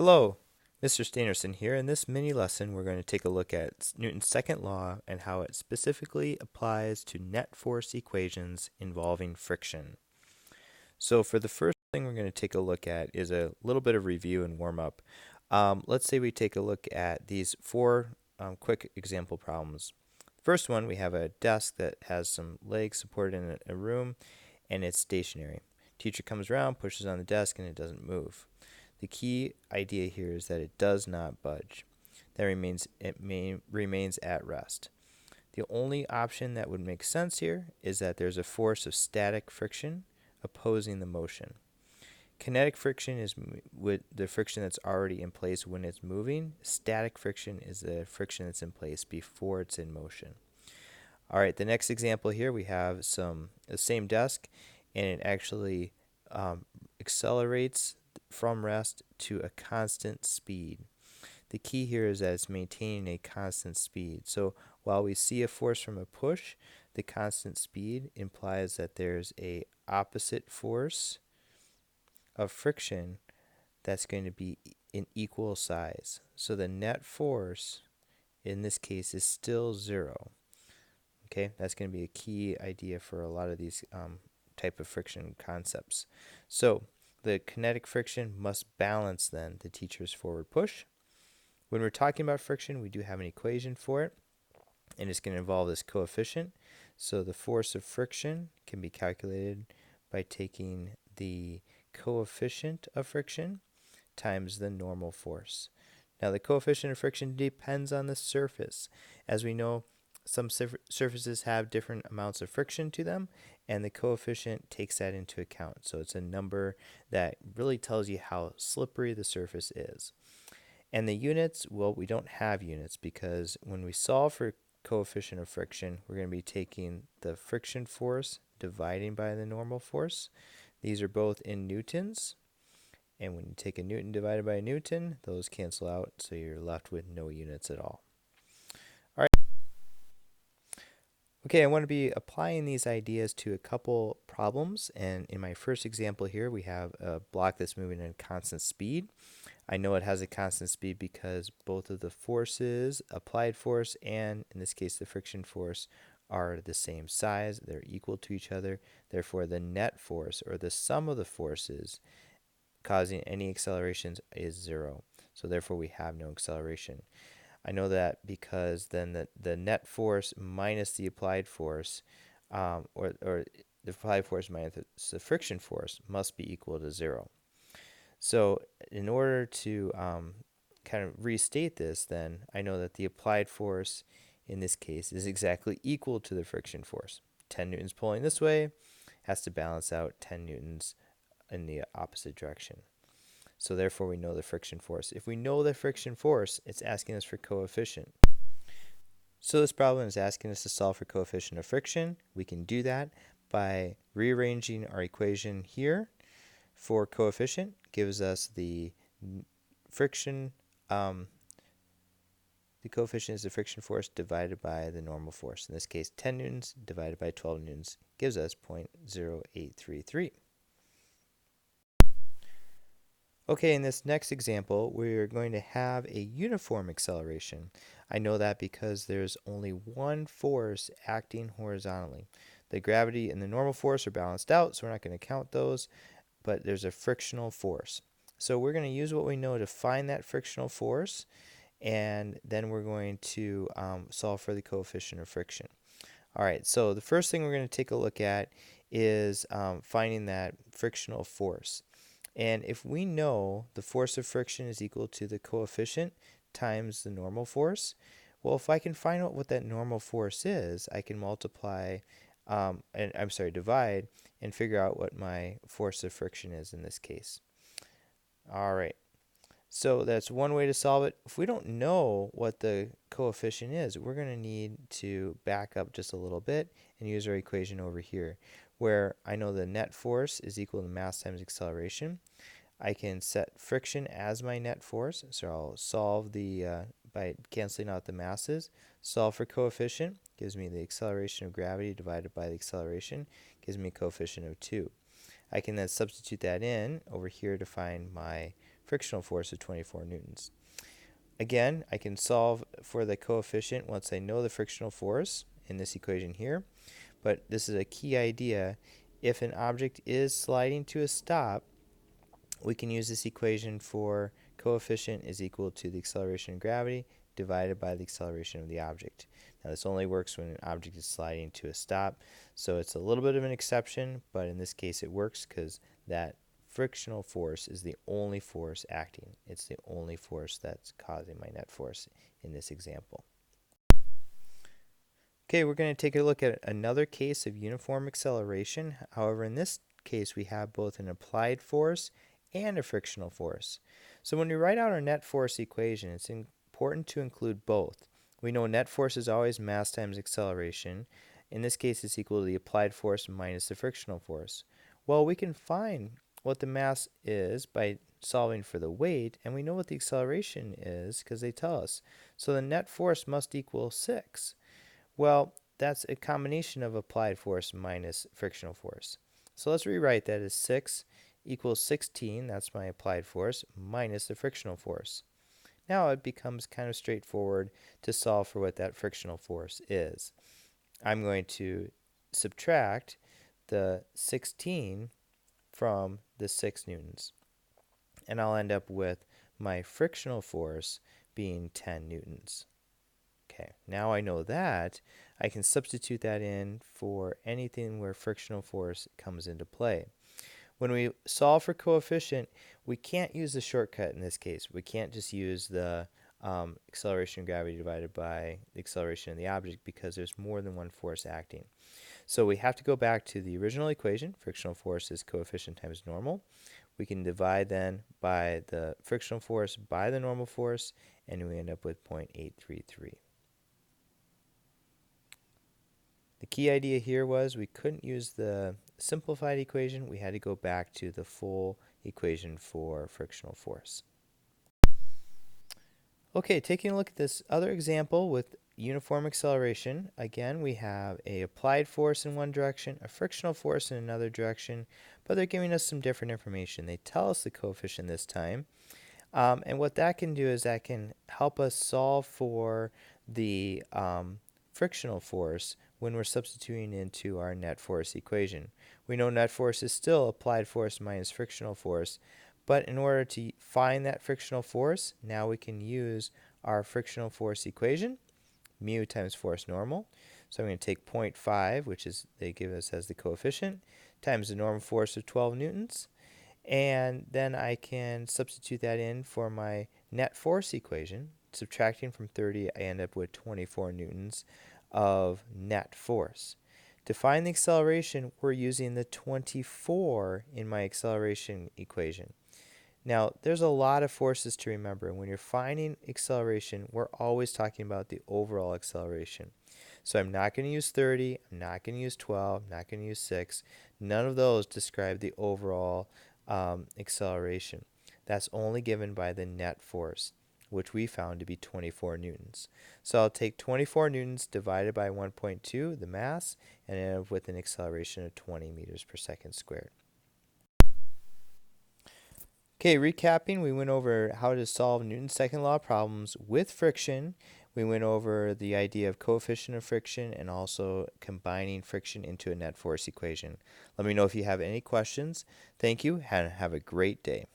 Hello, Mr. Steinerson here. In this mini lesson, we're going to take a look at Newton's second law and how it specifically applies to net force equations involving friction. So for the first thing we're going to take a look at is a little bit of review and warm up. Let's say we take a look at these four quick example problems. First one, we have a desk that has some legs supported in a room and it's stationary. Teacher comes around, pushes on the desk, and it doesn't move. The key idea here is that it does not budge. Remains at rest. The only option that would make sense here is that there's a force of static friction opposing the motion. Kinetic friction is with the friction that's already in place when it's moving. Static friction is the friction that's in place before it's in motion. All right, the next example here we have the same desk, and it actually accelerates from rest to a constant speed. The key here is that it's maintaining a constant speed. So while we see a force from a push, the constant speed implies that there's a opposite force of friction that's going to be in equal size. So the net force in this case is still zero. Okay, that's going to be a key idea for a lot of these type of friction concepts. So the kinetic friction must balance then the teacher's forward push. When we're talking about friction, we do have an equation for it, and it's going to involve this coefficient. So the force of friction can be calculated by taking the coefficient of friction times the normal force. Now the coefficient of friction depends on the surface. As we know, some surfaces have different amounts of friction to them, and the coefficient takes that into account. So it's a number that really tells you how slippery the surface is. And the units, well, we don't have units because when we solve for coefficient of friction, we're going to be taking the friction force dividing by the normal force. These are both in newtons. And when you take a newton divided by a newton, those cancel out, so you're left with no units at all. All right. Okay, I want to be applying these ideas to a couple problems. And in my first example here, we have a block that's moving at a constant speed. I know it has a constant speed because both of the forces, applied force and in this case the friction force, are the same size. They're equal to each other. Therefore, the net force, or the sum of the forces causing any accelerations, is zero. So therefore we have no acceleration. I know that because then the net force minus the applied force, or the applied force minus the friction force, must be equal to zero. So in order to kind of restate this, then I know that the applied force in this case is exactly equal to the friction force. 10 newtons pulling this way has to balance out 10 newtons in the opposite direction. So therefore we know the friction force. If we know the friction force, it's asking us for coefficient. So this problem is asking us to solve for coefficient of friction. We can do that by rearranging our equation here. For coefficient gives us the friction, the coefficient is the friction force divided by the normal force. In this case, 10 newtons divided by 12 newtons gives us 0.0833. Okay, in this next example, we're going to have a uniform acceleration. I know that because there's only one force acting horizontally. The gravity and the normal force are balanced out, so we're not going to count those, but there's a frictional force. So we're going to use what we know to find that frictional force, and then we're going to solve for the coefficient of friction. All right, so the first thing we're going to take a look at is finding that frictional force. And if we know the force of friction is equal to the coefficient times the normal force, well, if I can find out what that normal force is, I can divide and figure out what my force of friction is in this case. All right, so that's one way to solve it. If we don't know what the coefficient is, we're going to need to back up just a little bit and use our equation over here, where I know the net force is equal to mass times acceleration. I can set friction as my net force, so I'll solve by canceling out the masses. Solve for coefficient gives me the acceleration of gravity divided by the acceleration, gives me a coefficient of 2. I can then substitute that in over here to find my frictional force of 24 newtons. Again, I can solve for the coefficient once I know the frictional force in this equation here, but this is a key idea. If an object is sliding to a stop, we can use this equation for coefficient is equal to the acceleration of gravity divided by the acceleration of the object. Now this only works when an object is sliding to a stop, so it's a little bit of an exception, but in this case it works because that frictional force is the only force acting. It's the only force that's causing my net force in this example. Okay, we're going to take a look at another case of uniform acceleration. However, in this case we have both an applied force and a frictional force. So when we write out our net force equation, it's important to include both. We know net force is always mass times acceleration. In this case, it's equal to the applied force minus the frictional force. Well, we can find what the mass is by solving for the weight, and we know what the acceleration is because they tell us. So the net force must equal 6. Well, that's a combination of applied force minus frictional force. So let's rewrite that as 6 equals 16, that's my applied force, minus the frictional force. Now it becomes kind of straightforward to solve for what that frictional force is. I'm going to subtract the 16 from the 6 newtons, and I'll end up with my frictional force being 10 newtons. Okay, now I know that, I can substitute that in for anything where frictional force comes into play. When we solve for coefficient, we can't use the shortcut in this case. We can't just use the acceleration of gravity divided by the acceleration of the object because there's more than one force acting. So we have to go back to the original equation. Frictional force is coefficient times normal. We can divide then by the frictional force by the normal force, and we end up with 0.833. The key idea here was we couldn't use the simplified equation. We had to go back to the full equation for frictional force. Okay, taking a look at this other example with uniform acceleration. Again, we have a applied force in one direction, a frictional force in another direction, but they're giving us some different information. They tell us the coefficient this time. And what that can do is that can help us solve for the frictional force when we're substituting into our net force equation. We know net force is still applied force minus frictional force, but in order to find that frictional force, now we can use our frictional force equation, mu times force normal. So I'm going to take 0.5, which is they give us as the coefficient, times the normal force of 12 newtons, and then I can substitute that in for my net force equation. Subtracting from 30, I end up with 24 newtons of net force. To find the acceleration, we're using the 24 in my acceleration equation. Now, there's a lot of forces to remember. When you're finding acceleration, we're always talking about the overall acceleration. So I'm not going to use 30, I'm not going to use 12, I'm not going to use 6. None of those describe the overall acceleration. That's only given by the net force, which we found to be 24 newtons. So I'll take 24 newtons divided by 1.2, the mass, and end up with an acceleration of 20 meters per second squared. Okay, recapping, we went over how to solve Newton's second law problems with friction. We went over the idea of coefficient of friction and also combining friction into a net force equation. Let me know if you have any questions. Thank you and have a great day.